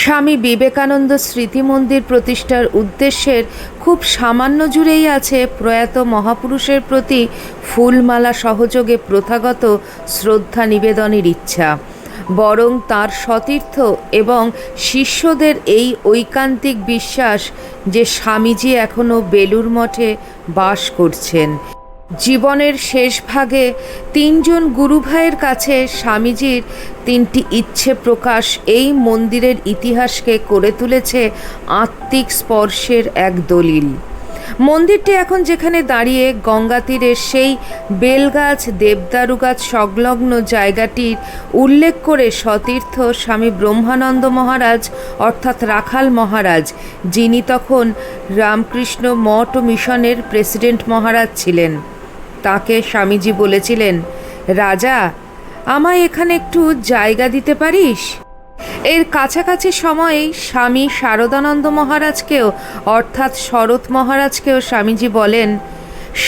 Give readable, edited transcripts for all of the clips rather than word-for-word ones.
স্বামী বিবেকানন্দ স্মৃতি মন্দির প্রতিষ্ঠার উদ্দেশ্যের খুব সামান্য জুড়েই আছে প্রয়াত মহাপুরুষের প্রতি ফুলমালা সহযোগে প্রথাগত শ্রদ্ধা নিবেদনের ইচ্ছা, বরং তাঁর সতীর্থ এবং শিষ্যদের এই ঐকান্তিক বিশ্বাস যে স্বামীজি এখনও বেলুড় মঠে বাস করছেন। জীবনের শেষ ভাগে তিনজন গুরুভাইয়ের কাছে স্বামীজির তিনটি ইচ্ছে প্রকাশ এই মন্দিরের ইতিহাসকে করে তুলেছে আত্মিক স্পর্শের এক দলিল। মন্দিরটি এখন যেখানে দাঁড়িয়ে গঙ্গা তীরের সেই বেলগাছ দেবদারু গাছ সংলগ্ন জায়গাটির উল্লেখ করে সতীর্থ স্বামী ব্রহ্মানন্দ মহারাজ অর্থাৎ রাখাল মহারাজ, যিনি তখন রামকৃষ্ণ মঠ ও মিশনের প্রেসিডেন্ট মহারাজ ছিলেন, তাকে স্বামীজি বলেছিলেন, রাজা, আমায় এখানে একটু জায়গা দিতে পারিস? এর কাছাকাছি সময়েই স্বামী শারদানন্দ মহারাজকেও অর্থাৎ শরৎ মহারাজকেও স্বামীজি বলেন,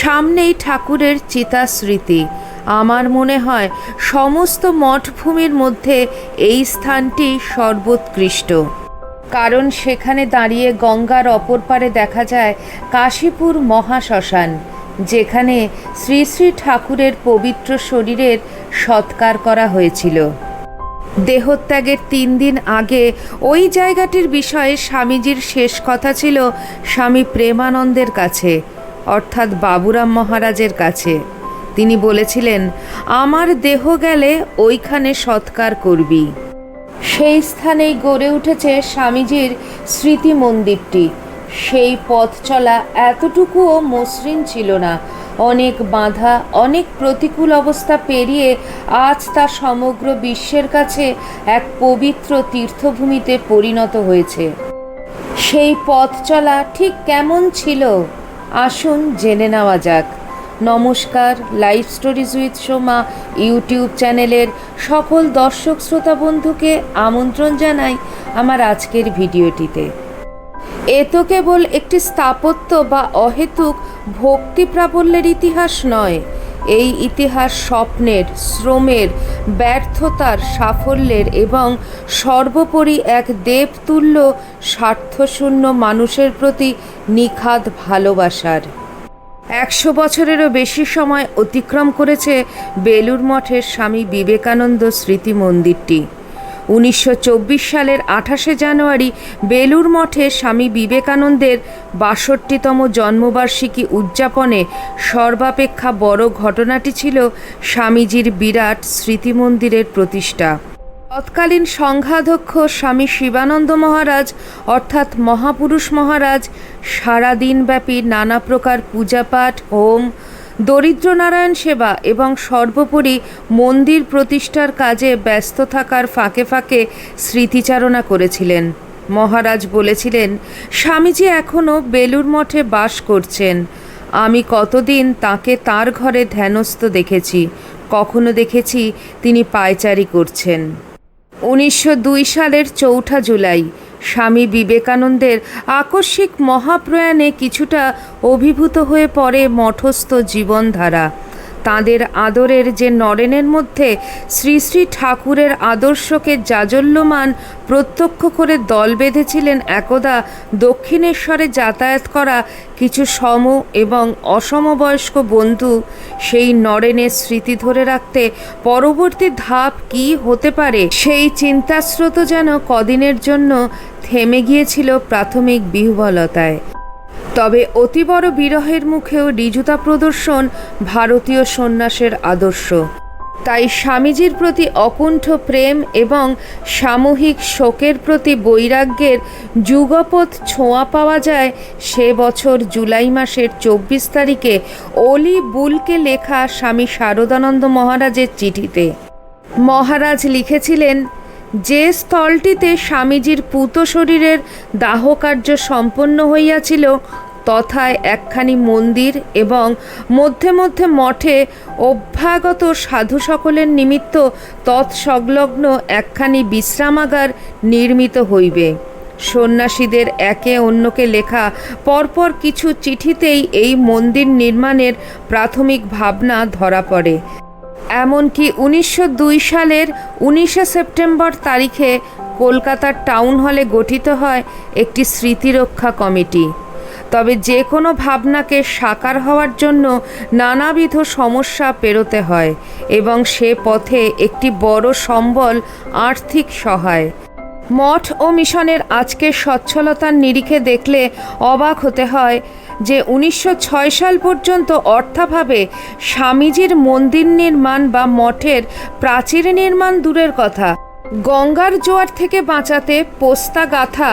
সামনেই ঠাকুরের চিতাস্মৃতি, আমার মনে হয় সমস্ত মঠভূমির মধ্যে এই স্থানটি সর্বোৎকৃষ্ট, কারণ সেখানে দাঁড়িয়ে গঙ্গার অপর পারে দেখা যায় কাশীপুর মহাশ্মশান, যেখানে শ্রী শ্রী ঠাকুরের পবিত্র শরীরের সৎকার করা হয়েছিল। দেহত্যাগের 3 দিন আগে ওই জায়গাটির বিষয়ে স্বামীজির শেষ কথা ছিল স্বামী প্রেমানন্দের কাছে অর্থাৎ বাবুরাম মহারাজের কাছে। তিনি বলেছিলেন, আমার দেহ গেলে ওইখানে সৎকার করবি। সেই স্থানেই গড়ে উঠেছে স্বামীজির স্মৃতি মন্দিরটি। সেই পথ চলা এতটুকুও মসৃণ ছিল না। অনেক বাধা, অনেক প্রতিকূল অবস্থা পেরিয়ে আজ তা সমগ্র বিশ্বের কাছে এক পবিত্র তীর্থভূমিতে পরিণত হয়েছে। সেই পথ চলা ঠিক কেমন ছিল, আসুন জেনে নেওয়া যাক। নমস্কার, life stories with Soma YouTube চ্যানেলের সকল দর্শক শ্রোতা বন্ধুকে আমন্ত্রণ জানাই আমার আজকের ভিডিওটিতে। এ তো কেবল একটি স্থাপত্য বা অহেতুক ভক্তি প্রাবল্যের ইতিহাস নয়, এই ইতিহাস স্বপ্নের, শ্রমের, ব্যর্থতার, সাফল্যের এবং সর্বোপরি এক দেবতুল্য স্বার্থশূন্য মানুষের প্রতি নিখাদ ভালোবাসার। 100 বছরেরও বেশি সময় অতিক্রম করেছে বেলুড় মঠের স্বামী বিবেকানন্দ স্মৃতি মন্দিরটি। 1924 সালের 28শে জানুয়ারি বেলুড় মঠে স্বামী বিবেকানন্দের 62তম জন্মবার্ষিকী উদযাপনে সর্বাপেক্ষা বড় ঘটনাটি ছিল স্বামীজির বিরাট স্মৃতি মন্দিরের প্রতিষ্ঠা। তৎকালীন সংঘাধ্যক্ষ স্বামী শিবানন্দ মহারাজ অর্থাৎ মহাপুরুষ মহারাজ সারাদিনব্যাপী নানা প্রকার পূজাপাঠ, হোম, দরিদ্র নারায়ণ সেবা এবং সর্বোপরি মন্দির প্রতিষ্ঠার কাজে ব্যস্ত থাকার ফাঁকে ফাঁকে স্মৃতিচারণা করেছিলেন। মহারাজ বলেছিলেন, স্বামীজি এখনও বেলুড় মঠে বাস করছেন। আমি কতদিন তাকে তার ঘরে ধ্যানস্থ দেখেছি, কখনো দেখেছি তিনি পায়চারি করছেন। 1902 সালের 4 জুলাই স্বামী বিবেকানন্দের আকস্মিক মহাপ্রয়াণে কিছুটা অভিভূত হয়ে পড়ে মঠস্থ জীবনধারা। তাঁদের আদরের যে নরেনের মধ্যে শ্রী শ্রী ঠাকুরের আদর্শকে জাজল্যমান প্রত্যক্ষ করে দল বেঁধেছিলেন একদা দক্ষিণেশ্বরে যাতায়াত করা কিছু সম এবং অসমবয়স্ক বন্ধু, সেই নরেনের স্মৃতি ধরে রাখতে পরবর্তী ধাপ কী হতে পারে সেই চিন্তাস্রোত যেন কদিনের জন্য থেমে গিয়েছিল প্রাথমিক বিহ্বলতায়। তবে অতি বড় বিরহের মুখেও ঋজুতা প্রদর্শন ভারতীয় সন্ন্যাসের আদর্শ। তাই স্বামীজির প্রতি অকুণ্ঠ প্রেম এবং সামূহিক শোকের প্রতি বৈরাগ্যের যুগপৎ ছোঁয়া পাওয়া যায় সে বছর জুলাই মাসের 24 তারিখে অলি বুলকে লেখা স্বামী শারদানন্দ মহারাজের চিঠিতে। মহারাজ লিখেছিলেন, যে স্থলটিতে স্বামীজির পূত শরীরের দাহকার্য সম্পন্ন হইয়াছিল তথায় একখানি মন্দির এবং মধ্যে মধ্যে মঠে অভ্যাগত সাধু সকলের নিমিত্ত তৎসংলগ্ন একখানি বিশ্রামাগার নির্মিত হইবে। সন্ন্যাসীদের একে অন্যকে লেখা পরপর কিছু চিঠিতেই এই মন্দির নির্মাণের প্রাথমিক ভাবনা ধরা পড়ে। এমনকি 1902 সালের 19শে সেপ্টেম্বর তারিখে কলকাতার টাউন হলে গঠিত হয় একটি স্মৃতিরক্ষা কমিটি। তবে যে কোনো ভাবনাকে সাকার হওয়ার জন্য নানাবিধ সমস্যা পেরোতে হয় এবং সে পথে একটি বড় সম্বল আর্থিক সহায়। মঠ ও মিশনের আজকের সচ্ছলতার নিরিখে দেখলে অবাক হতে হয় যে 1906 সাল পর্যন্ত অর্থাভাবে স্বামীজির মন্দির নির্মাণ বা মঠের প্রাচীর নির্মাণ দূরের কথা, গঙ্গার জোয়ার থেকে বাঁচাতে পোস্তা গাঁথা,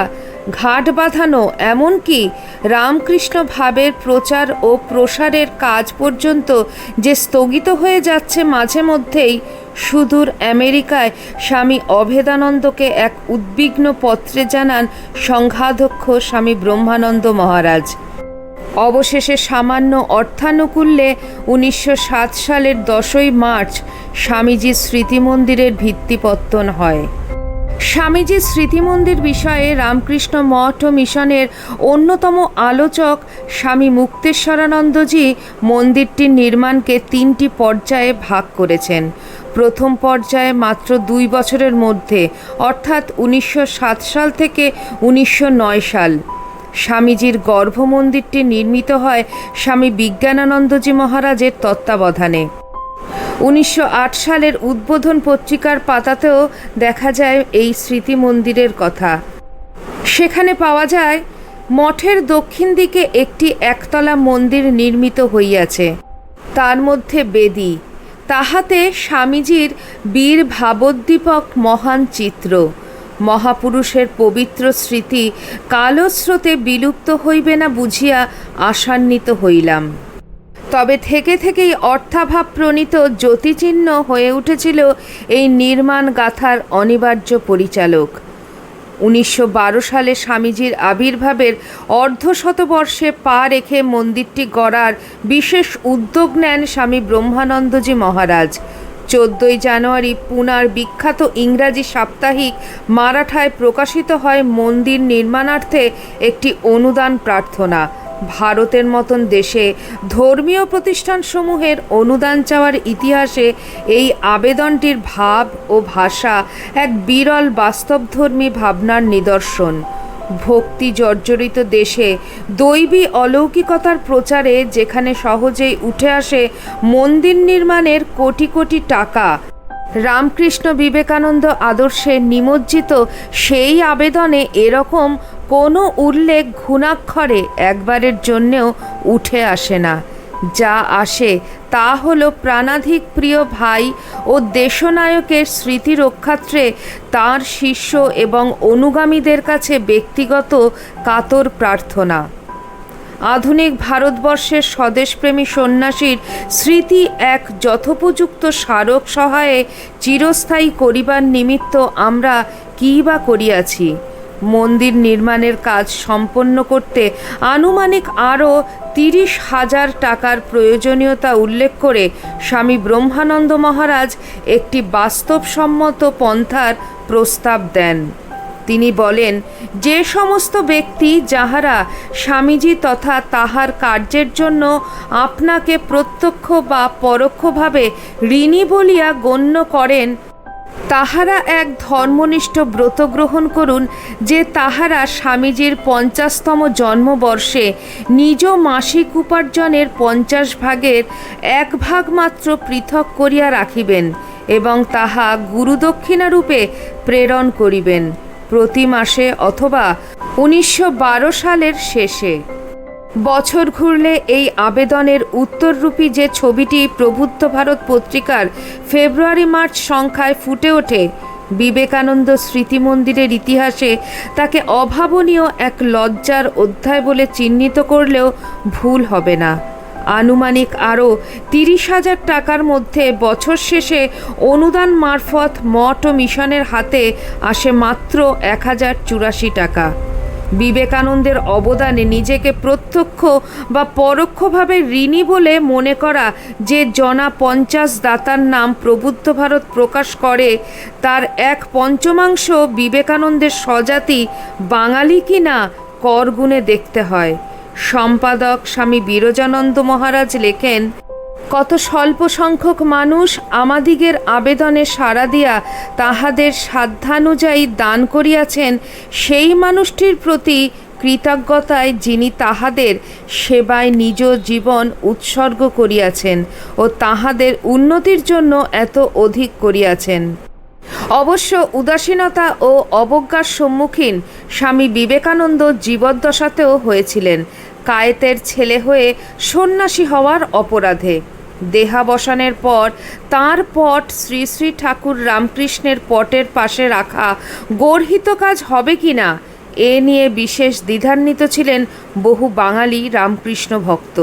ঘাট বাঁধানো, এমনকি রামকৃষ্ণ ভাবের প্রচার ও প্রসারের কাজ পর্যন্ত যে স্থগিত হয়ে যাচ্ছে মাঝে মধ্যেই, সুদূর আমেরিকায় স্বামী অভেদানন্দকে এক উদ্বিগ্ন পত্রে জানান সংঘাধ্যক্ষ স্বামী ব্রহ্মানন্দ মহারাজ। অবশেষে সামান্য অর্থানুকূল্যে 1907 সালের 10ই মার্চ স্বামীজির স্মৃতিমন্দিরের ভিত্তিপত্তন হয়। স্বামীজির স্মৃতিমন্দির বিষয়ে রামকৃষ্ণ মঠ ও মিশনের অন্যতম আলোচক স্বামী মুক্তেশ্বরানন্দজি মন্দিরটির নির্মাণকে 3টি পর্যায়ে ভাগ করেছেন। প্রথম পর্যায়ে মাত্র 2 বছরের মধ্যে, অর্থাৎ 1907 সাল থেকে 1909 সাল, স্বামীজির গর্ভমন্দিরটি নির্মিত হয় স্বামী বিজ্ঞানানন্দজি মহারাজের তত্ত্বাবধানে। 1908 সালের উদ্বোধন পত্রিকার পাতাতেও দেখা যায় এই স্মৃতি মন্দিরের কথা। সেখানে পাওয়া যায় মঠের দক্ষিণ দিকে একটি একতলা মন্দির নির্মিত হইয়াছে, তার মধ্যে বেদী, তাহাতে স্বামীজির বীর ভাবোদ্দীপক মহান চিত্র, মহাপুরুষের পবিত্র স্মৃতি কালস্রোতে বিলুপ্ত হইবে না বুঝিয়া আশান্বিত হইলাম। তবে থেকে থেকেই অর্থাভাব প্রণীত জ্যোতিচিহ্ন হয়ে উঠেছিল এই নির্মাণ গাথার অনিবার্য পরিচালক। 1912 সালে স্বামীজির আবির্ভাবের অর্ধশতবর্ষে পা রেখে মন্দিরটি গড়ার বিশেষ উদ্যোগ নেন স্বামী ব্রহ্মানন্দজি মহারাজ। 14ই জানুয়ারি পুনার বিখ্যাত ইংরাজি সাপ্তাহিক মারাঠায় প্রকাশিত হয় মন্দির নির্মাণার্থে একটি অনুদান প্রার্থনা। ভারতের মতন দেশে ধর্মীয় প্রতিষ্ঠানসমূহের অনুদান চাওয়ার ইতিহাসে এই আবেদনটির ভাব ও ভাষা এক বিরল বাস্তবধর্মী ভাবনার নিদর্শন। ভক্তি জর্জরিত দেশে দৈবী অলৌকিকতার প্রচারে যেখানে সহজেই উঠে আসে মন্দির নির্মাণের কোটি কোটি টাকা, রামকৃষ্ণ বিবেকানন্দ আদর্শে নিমজ্জিত সেই আবেদনে এরকম কোনো উল্লেখ ঘুণাক্ষরে একবারের জন্যেও উঠে আসে না। যা আসে তা হলো প্রাণাধিক প্রিয় ভাই ও দেশনায়কের স্মৃতি রক্ষার্থে তাঁর শিষ্য এবং অনুগামীদের কাছে ব্যক্তিগত কাতর প্রার্থনা। আধুনিক ভারতবর্ষের স্বদেশপ্রেমী সন্ন্যাসীর স্মৃতি এক যথোপযুক্ত স্মারক সহায়ে চিরস্থায়ী করিবার নিমিত্ত আমরা কী বা করিয়াছি। মন্দির নির্মাণের কাজ সম্পন্ন করতে আনুমানিক আরও 30,000 টাকার প্রয়োজনীয়তা উল্লেখ করে স্বামী ব্রহ্মানন্দ মহারাজ একটি বাস্তবসম্মত পন্থার প্রস্তাব দেন। তিনি বলেন, যে সমস্ত ব্যক্তি যাহারা স্বামীজি তথা তাহার কার্যের জন্য আপনাকে প্রত্যক্ষ বা পরোক্ষভাবে ঋণী বলিয়া গণ্য করেন, তাহারা এক ধর্মনিষ্ঠ ব্রত গ্রহণ করুন যে তাহারা স্বামীজির 50তম জন্মবর্ষে নিজ মাসিক উপার্জনের 50 ভাগের 1 ভাগ মাত্র পৃথক করিয়া রাখিবেন এবং তাহা গুরুদক্ষিণারূপে প্রেরণ করিবেন প্রতি মাসে অথবা 1912 সালের শেষে। বছর ঘুরলে এই আবেদনের উত্তররূপী যে ছবিটি প্রবুদ্ধ ভারত পত্রিকার ফেব্রুয়ারি-মার্চ সংখ্যায় ফুটে ওঠে, বিবেকানন্দ স্মৃতি মন্দিরের ইতিহাসে তাকে অভাবনীয় এক লজ্জার অধ্যায় বলে চিহ্নিত করলেও ভুল হবে না। আনুমানিক আরও 30,000 টাকার মধ্যে বছর শেষে অনুদান মারফত মঠ ও মিশনের হাতে আসে মাত্র 1,084 টাকা। বিবেকানন্দের অবদানে নিজেকে প্রত্যক্ষ বা পরোক্ষভাবে ঋণী বলে মনে করা যে জনা 50 দাতার নাম প্রবুদ্ধ ভারত প্রকাশ করে, তার 1/5 বিবেকানন্দের স্বজাতি বাঙালি কিনা করগুণে দেখতে হয়। সম্পাদক স্বামী বিরজানন্দ মহারাজ লেখেন, কত স্বল্প সংখ্যক মানুষ আমাদিগের আবেদনে সাড়া দিয়া তাহাদের সাধ্যানুযায়ী দান করিয়াছেন, সেই মানুষটির প্রতি কৃতজ্ঞতায় যিনি তাহাদের সেবায় নিজ জীবন উৎসর্গ করিয়াছেন ও তাহাদের উন্নতির জন্য এত অধিক করিয়াছেন। অবশ্য উদাসীনতা ও অবজ্ঞার সম্মুখীন স্বামী বিবেকানন্দ জীবদ্দশাতেও হয়েছিলেন, কায়েতের ছেলে হয়ে সন্ন্যাসী হওয়ার অপরাধে। দেহাবসানের পর তাঁর পট শ্রী শ্রী ঠাকুর রামকৃষ্ণের পটের পাশে রাখা গর্হিত কাজ হবে কি না এ নিয়ে বিশেষ দ্বিধান্বিত ছিলেন বহু বাঙালি রামকৃষ্ণ ভক্ত।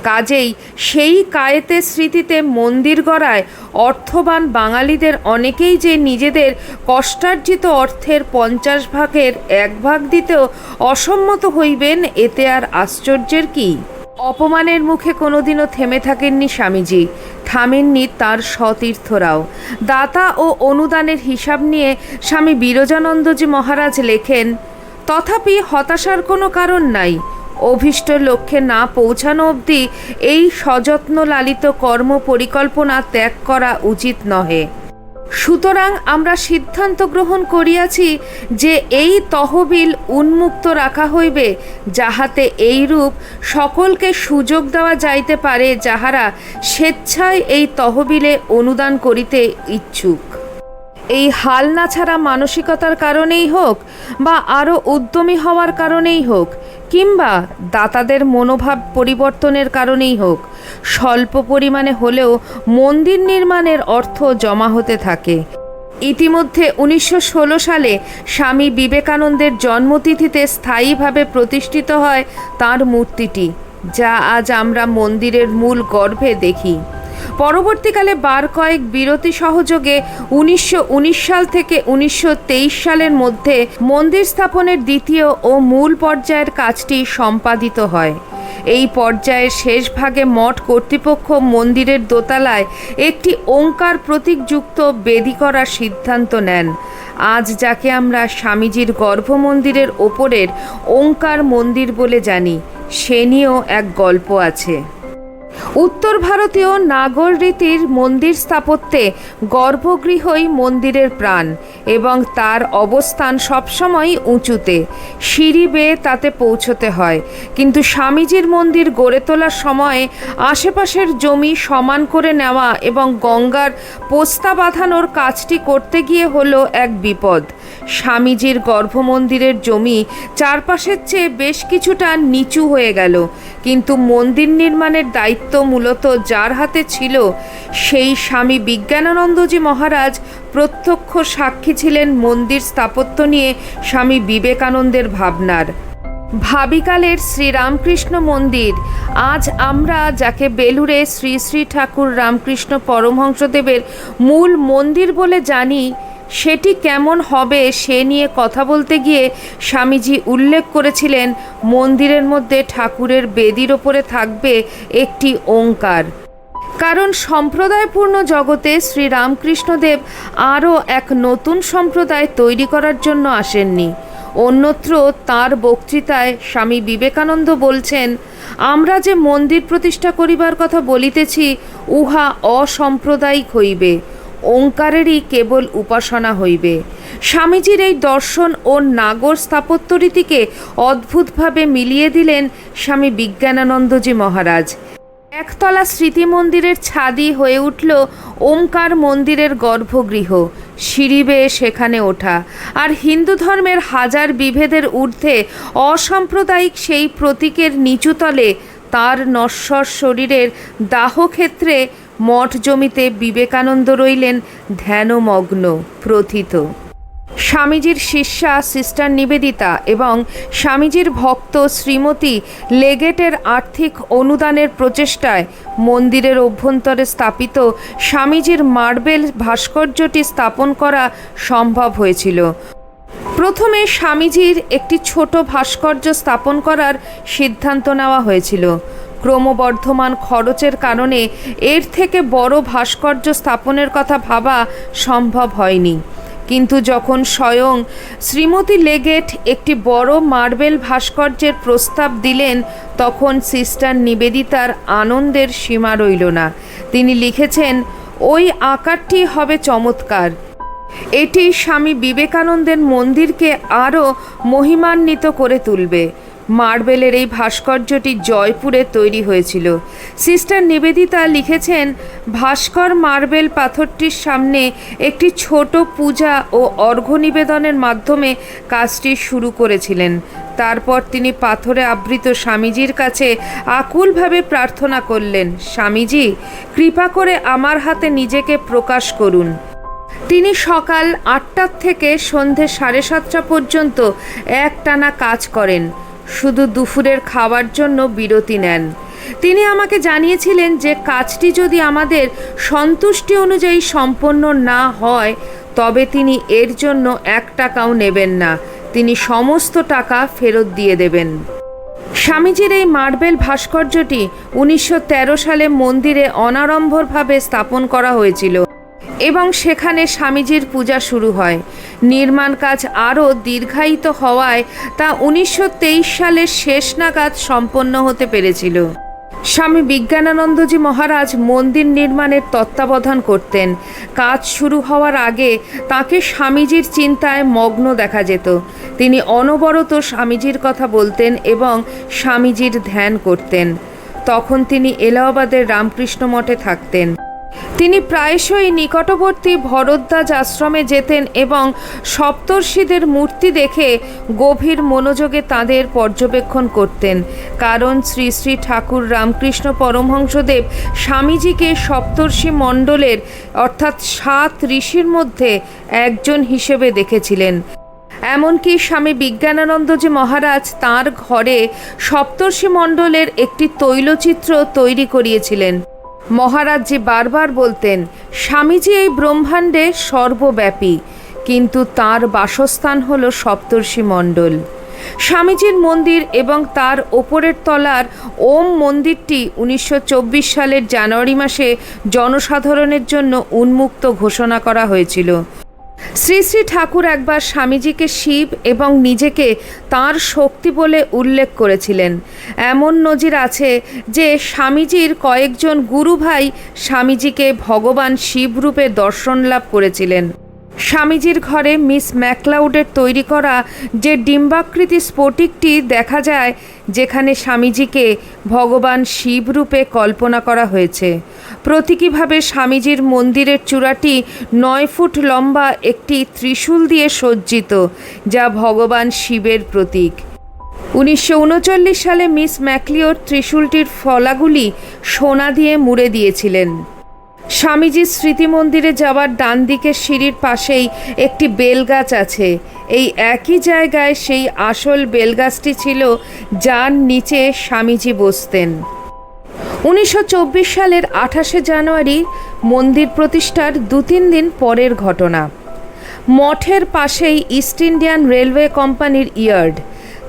কাজেই সেই কায়েতের স্মৃতিতে মন্দির গড়ায় অর্থবান বাঙালিদের অনেকেই যে নিজেদের কষ্টার্জিত অর্থের 50 ভাগের 1 ভাগ দিতেও অসম্মত হইবেন, এতে আর আশ্চর্যের কি? অপমানের মুখে কোনোদিনও থেমে থাকেননি স্বামীজি, থামেননি তার সতীর্থরাও। দাতা ও অনুদানের হিসাব নিয়ে স্বামী বিরজানন্দজি মহারাজ লেখেন, তথাপি হতাশার কোনো কারণ নাই। অভীষ্ট লক্ষ্যে না পৌঁছানো অবধি এই সযত্ন লালিত কর্ম পরিকল্পনা ত্যাগ করা উচিত নহে। সুতরাং আমরা সিদ্ধান্ত গ্রহণ করিয়াছি যে এই তহবিল উন্মুক্ত রাখা হইবে, যাহাতে এইরূপ সকলকে সুযোগ দেওয়া যাইতে পারে যাহারা স্বেচ্ছায় এই তহবিলে অনুদান করিতে ইচ্ছুক। এই হাল না ছাড়া মানসিকতার কারণেই হোক বা আরও উদ্যমী হওয়ার কারণেই হোক, কিংবা দাতাদের মনোভাব পরিবর্তনের কারণেই হোক, স্বল্প পরিমাণে হলেও মন্দির নির্মাণের অর্থ জমা হতে থাকে। ইতিমধ্যে 1916 সালে স্বামী বিবেকানন্দের জন্মতিথিতে স্থায়ীভাবে প্রতিষ্ঠিত হয় তাঁর মূর্তিটি, যা আজ আমরা মন্দিরের মূল গর্ভে দেখি। পরবর্তীকালে বার কয়েক বিরতি সহযোগে 1919 সাল থেকে 1923 সালের মধ্যে মন্দির স্থাপনের দ্বিতীয় ও মূল পর্যায়ের কাজটি সম্পাদিত হয়। এই পর্যায়ের শেষ ভাগে মঠ কর্তৃপক্ষ মন্দিরের দোতলায় একটি ওঙ্কার প্রতীকযুক্ত বেদি করার সিদ্ধান্ত নেন। আজ যাকে আমরা স্বামীজির গর্ভমন্দিরের ওপরের ওঙ্কার মন্দির বলে জানি, সে নিয়েও এক গল্প আছে। উত্তর ভারতীয় নাগর রীতির মন্দির স্থাপত্যে গর্ভগৃহই মন্দিরের প্রাণ এবং তার অবস্থান সবসময় উঁচুতে, সিঁড়ি বেয়ে তাতে পৌঁছতে হয়। কিন্তু স্বামীজির মন্দির গড়ে তোলার সময়ে আশেপাশের জমি সমান করে নেওয়া এবং গঙ্গার পোস্তা বাঁধানোর কাজটি করতে গিয়ে হলো এক বিপদ। স্বামীজির গর্ভমন্দিরের জমি চারপাশের চেয়ে বেশ কিছুটা নিচু হয়ে গেল, কিন্তু মন্দির নির্মাণের দায়িত্ব মূলত যার হাতে ছিল সেই স্বামী বিজ্ঞানানন্দজি মহারাজ প্রত্যক্ষ সাক্ষী ছিলেন মন্দির স্থাপত্য নিয়ে স্বামী বিবেকানন্দের ভাবনার। ভাবিকালের শ্রীরামকৃষ্ণ মন্দির, আজ আমরা যাকে বেলুড়ে শ্রী শ্রী ঠাকুর রামকৃষ্ণ পরমহংসদেবের মূল মন্দির বলে জানি, সেটি কেমন হবে সে নিয়ে কথা বলতে গিয়ে স্বামীজি উল্লেখ করেছিলেন, মন্দিরের মধ্যে ঠাকুরের বেদির ওপরে থাকবে একটি ওঙ্কার। কারণ সম্প্রদায়পূর্ণ জগতে শ্রীরামকৃষ্ণদেব আরও এক নতুন সম্প্রদায় তৈরি করার জন্য আসেননি। অন্যত্র তাঁর বক্তৃতায় স্বামী বিবেকানন্দ বলছেন, আমরা যে মন্দির প্রতিষ্ঠা করিবার কথা বলিতেছি, উহা অসাম্প্রদায়িক হইবে, ওঙ্কারেরই কেবল উপাসনা হইবে। স্বামীজির এই দর্শন ও নাগর স্থাপত্য রীতিকে অদ্ভুতভাবে মিলিয়ে দিলেন স্বামী বিজ্ঞানানন্দজি মহারাজ। একতলা স্মৃতি মন্দিরের ছাদই হয়ে উঠল ওঙ্কার মন্দিরের গর্ভগৃহ, সিঁড়ি বেয়ে সেখানে ওঠা। আর হিন্দু ধর্মের হাজার বিভেদের ঊর্ধ্বে অসাম্প্রদায়িক সেই প্রতীকের নিচুতলে তার নশ্বর শরীরের দাহক্ষেত্রে মঠ জমিতে বিবেকানন্দ রইলেন ধ্যানমগ্ন, প্রথিত। স্বামীজির শিষ্যা সিস্টার নিবেদিতা এবং স্বামীজির ভক্ত শ্রীমতী লেগেটের আর্থিক অনুদানের প্রচেষ্টায় মন্দিরের অভ্যন্তরে স্থাপিত স্বামীজির মার্বেল ভাস্কর্যটি স্থাপন করা সম্ভব হয়েছিল। প্রথমে স্বামীজির একটি ছোট ভাস্কর্য স্থাপন করার সিদ্ধান্ত নেওয়া হয়েছিল। ক্রমবর্ধমান খরচের কারণে এর থেকে বড় ভাস্কর্য স্থাপনের কথা ভাবা সম্ভব হয়নি। কিন্তু যখন স্বয়ং শ্রীমতী লেগেট একটি বড় মার্বেল ভাস্কর্যের প্রস্তাব দিলেন, তখন সিস্টার নিবেদিতার আনন্দের সীমা রইল না। তিনি লিখেছেন, ওই আকারটি হবে চমৎকার। এটি স্বামী বিবেকানন্দের মন্দিরকে আরও মহিমান্বিত করে তুলবে। মার্বেলের এই ভাস্কর্যটি জয়পুরে তৈরি হয়েছিল। সিস্টার নিবেদিতা লিখেছেন, ভাস্কর মার্বেল পাথরটির সামনে একটি ছোট পূজা ও অর্ঘ্য নিবেদনের মাধ্যমে কাজটি শুরু করেছিলেন। তারপর তিনি পাথরে আবৃত স্বামীজির কাছে আকুলভাবে প্রার্থনা করলেন, স্বামীজি, কৃপা করে আমার হাতে নিজেকে প্রকাশ করুন। তিনি সকাল 8টা থেকে সন্ধে 7:30 পর্যন্ত একটানা কাজ করেন, শুধু দুপুরের খাওয়ার জন্য বিরতি নেন। তিনি আমাকে জানিয়েছিলেন যে কাজটি যদি আমাদের সন্তুষ্টি অনুযায়ী সম্পন্ন না হয় তবে তিনি এর জন্য 1 টাকাও নেবেন না, তিনি সমস্ত টাকা ফেরত দিয়ে দেবেন। স্বামীজির এই মার্বেল ভাস্কর্যটি 1913 সালে মন্দিরে অনাড়ম্বরভাবে স্থাপন করা হয়েছিল এবং সেখানে স্বামীজির পূজা শুরু হয়। নির্মাণ কাজ আরও দীর্ঘায়িত হওয়ায় তা 1923 সালের শেষ নাগাদ সম্পন্ন হতে পেরেছিল। স্বামী বিজ্ঞানানন্দজি মহারাজ মন্দির নির্মাণের তত্ত্বাবধান করতেন। কাজ শুরু হওয়ার আগে তাকে স্বামীজির চিন্তায় মগ্ন দেখা যেত। তিনি অনবরত স্বামীজির কথা বলতেন এবং স্বামীজির ধ্যান করতেন। তখন তিনি এলাহাবাদের রামকৃষ্ণ মঠে থাকতেন। তিনি প্রায়শই নিকটবর্তী ভরদ্বাজ আশ্রমে যেতেন এবং সপ্তর্ষিদের মূর্তি দেখে গভীর মনোযোগে তাদের পর্যবেক্ষণ করতেন, কারণ শ্রী শ্রী ঠাকুর রামকৃষ্ণ পরমহংসদেব স্বামীজিকে সপ্তর্ষি মণ্ডলের অর্থাৎ 7 ঋষির মধ্যে একজন হিসেবে দেখেছিলেন। এমনকি স্বামী বিজ্ঞানানন্দজি মহারাজ তাঁর ঘরে সপ্তর্ষি মণ্ডলের একটি তৈলচিত্র তৈরি করিয়েছিলেন। মহারাজজি বারবার বলতেন, স্বামীজি এই ব্রহ্মাণ্ডে সর্বব্যাপী, কিন্তু তার বাসস্থান হল সপ্তর্ষি মণ্ডল। স্বামীজির মন্দির এবং তার ওপরের তলার ওম মন্দিরটি 1924 সালের জানুয়ারি মাসে জনসাধারণের জন্য উন্মুক্ত ঘোষণা করা হয়েছিল। শ্রী শ্রী ঠাকুর একবার স্বামীজিকে শিব এবং নিজেকে তাঁর শক্তি বলে উল্লেখ করেছিলেন। এমন নজির আছে যে স্বামীজির কয়েকজন গুরু ভাই স্বামীজিকে ভগবান শিব রূপে দর্শন লাভ করেছিলেন। স্বামীজির ঘরে মিস ম্যাকলাউডের তৈরি করা যে ডিম্বাকৃতি স্ফটিকটি দেখা যায়, যেখানে স্বামীজিকে ভগবান শিব রূপে কল্পনা করা হয়েছে। প্রতীকীভাবে স্বামীজির মন্দিরের চূড়াটি 9 ফুট লম্বা একটি ত্রিশূল দিয়ে সজ্জিত, যা ভগবান শিবের প্রতীক। 1939 সালে মিস ম্যাকলিওড ত্রিশূলটির ফলাগুলি সোনা দিয়ে মুড়ে দিয়েছিলেন। স্বামীজির স্মৃতি মন্দিরে যাওয়ার ডান দিকের সিঁড়ির পাশেই একটি বেলগাছ আছে। এই একই জায়গায় সেই আসল বেলগাছটি ছিল, যার নিচে স্বামীজি বসতেন। 1924 সালের 28শে জানুয়ারি মন্দির প্রতিষ্ঠার 2-3 দিন পরের ঘটনা। মঠের পাশেই ইস্ট ইন্ডিয়ান রেলওয়ে কোম্পানির ইয়ার্ড।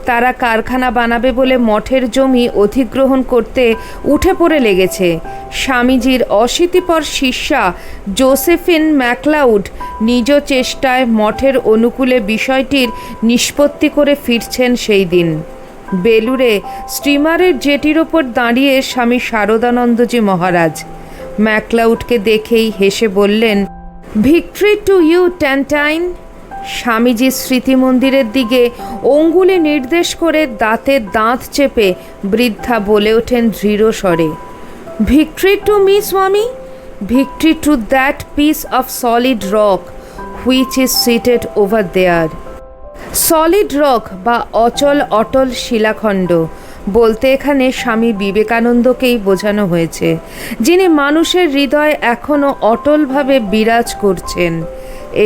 তারা কারখানা বানাবে বলে মঠের জমি অধিগ্রহণ করতে উঠে পড়ে লেগেছে। স্বামীজির অশীতিপর শিষ্যা জোসেফিন ম্যাকলাউড নিজ চেষ্টায় মঠের অনুকূলে বিষয়টির নিষ্পত্তি করে ফিরছেন সেই দিন। বেলুড়ে স্টিমারের জেটির ওপর দাঁড়িয়ে স্বামী শারদানন্দজি মহারাজ ম্যাকলাউডকে দেখেই হেসে বললেন, ভিক্টরি টু ইউ ট্যান্টাইন। স্বামীজির স্মৃতি মন্দিরের দিকে অঙ্গুলি নির্দেশ করে দাঁতে দাঁত চেপে বৃদ্ধা বলে ওঠেন দৃঢ় স্বরে, victory to me Swami, victory to that piece of solid rock which is seated over there. Solid rock বা অটল শিলাখণ্ড বলতে এখানে স্বামী বিবেকানন্দকেই বোঝানো হয়েছে, যিনি মানুষের হৃদয়ে এখনও অটলভাবে বিরাজ করছেন।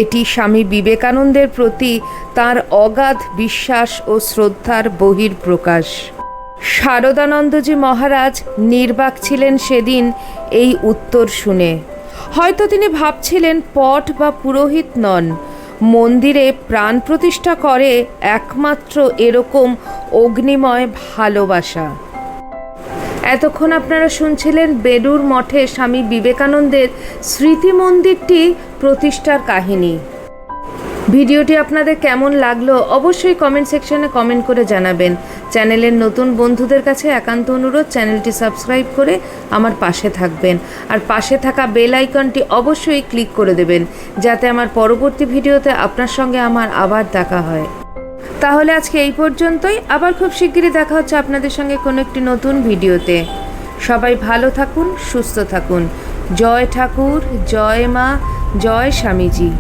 এটি স্বামী বিবেকানন্দের প্রতি তার অগাধ বিশ্বাস ও শ্রদ্ধার বহিঃপ্রকাশ। শারদানন্দজি মহারাজ নির্বাক ছিলেন সেদিন এই উত্তর শুনে। হয়তো তিনি ভাবছিলেন পট বা পুরোহিত নন, মন্দিরে প্রাণ প্রতিষ্ঠা করে একমাত্র এরকম অগ্নিময় ভালোবাসা। এতক্ষণ আপনারা শুনছিলেন বেলুড় মঠে স্বামী বিবেকানন্দের স্মৃতি মন্দিরটি প্রতিষ্ঠার কাহিনী। ভিডিওটি আপনাদের কেমন লাগলো অবশ্যই কমেন্ট সেকশনে কমেন্ট করে জানাবেন। চ্যানেলের নতুন বন্ধুদের কাছে একান্ত অনুরোধ, চ্যানেলটি সাবস্ক্রাইব করে আমার পাশে থাকবেন, আর পাশে থাকা বেল আইকনটি অবশ্যই ক্লিক করে দেবেন যাতে আমার পরবর্তী ভিডিওতে আপনার সঙ্গে আমার আবার দেখা হয়। তাহলে আজকে এই পর্যন্তই, আবার খুব শিগগিরই দেখা হচ্ছে আপনাদের সঙ্গে কোনো একটি নতুন ভিডিওতে। সবাই ভালো থাকুন, সুস্থ থাকুন। জয় ঠাকুর, জয় মা, জয় স্বামীজি।